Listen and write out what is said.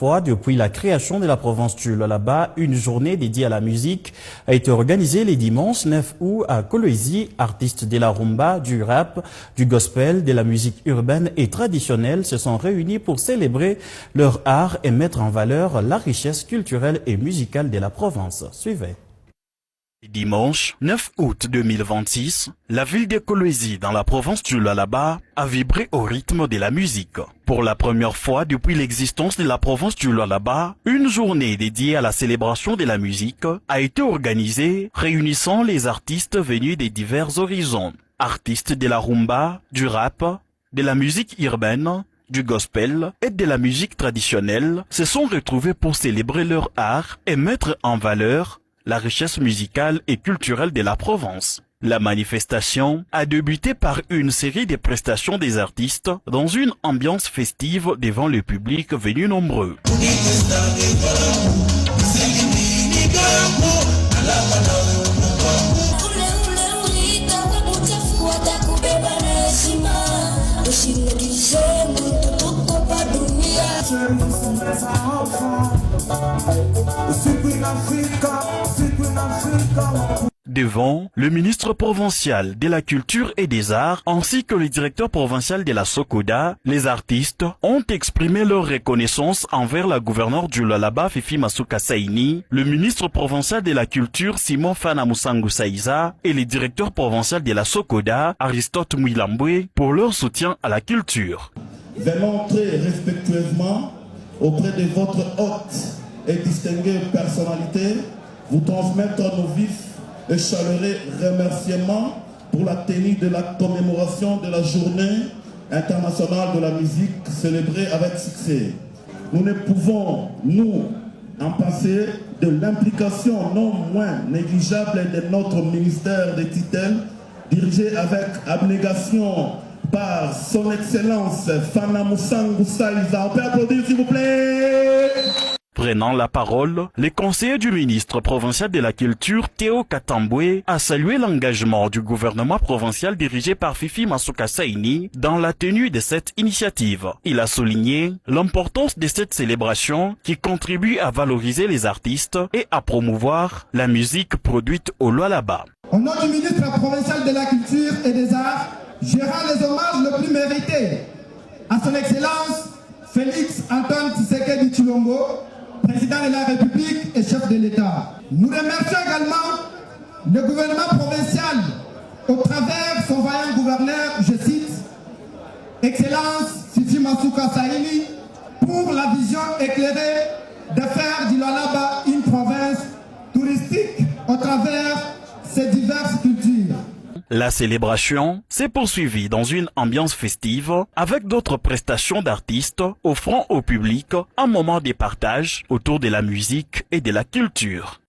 Depuis la création de la province du Lualaba, une journée dédiée à la musique a été organisée les dimanches 9 août à Kolwezi. Artistes de la rumba, du rap, du gospel, de la musique urbaine et traditionnelle se sont réunis pour célébrer leur art et mettre en valeur la richesse culturelle et musicale de la province. Suivez. Dimanche 9 août 2026, la ville de Kolwezi dans la province du Lualaba a vibré au rythme de la musique. Pour la première fois depuis l'existence de la province du Lualaba, une journée dédiée à la célébration de la musique a été organisée, réunissant les artistes venus des divers horizons. Artistes de la rumba, du rap, de la musique urbaine, du gospel et de la musique traditionnelle se sont retrouvés pour célébrer leur art et mettre en valeur la richesse musicale et culturelle de la province. La manifestation a débuté par une série de prestations des artistes dans une ambiance festive devant le public venu nombreux. Devant le ministre provincial de la Culture et des Arts ainsi que le directeur provincial de la Sokoda, les artistes ont exprimé leur reconnaissance envers la gouverneure du Lualaba Fifi Masuka Saini, le ministre provincial de la Culture Simon Fana Musangu Saiza et le directeur provincial de la Sokoda Aristote Mwilambwe pour leur soutien à la culture. Venons très respectueusement auprès de votre haute et distinguée personnalité vous transmettre nos vifs et chaleureux remerciements pour la tenue de la commémoration de la journée internationale de la musique célébrée avec succès. Nous ne pouvons, nous, en passer de l'implication non moins négligeable de notre ministère des tutelles, dirigé avec abnégation par son excellence Fana Musangu Saiza. On peut applaudir s'il vous plaît. Prenant la parole, le conseiller du ministre provincial de la Culture, Théo Katambwe, a salué l'engagement du gouvernement provincial dirigé par Fifi Masuka Saini dans la tenue de cette initiative. Il a souligné l'importance de cette célébration qui contribue à valoriser les artistes et à promouvoir la musique produite au Lualaba. Au nom du ministre provincial de la Culture et des Arts, je rends les hommages les plus mérités à son excellence Félix Antoine Tshisekedi Tshilombo, président de la République et chef de l'État. Nous remercions également le gouvernement provincial au travers son vaillant gouverneur, je cite, Excellence Fifi Masuka Saini, pour la vision éclairée de faire du Lualaba une province touristique au travers ses diverses cultures. La célébration s'est poursuivie dans une ambiance festive avec d'autres prestations d'artistes offrant au public un moment de partage autour de la musique et de la culture.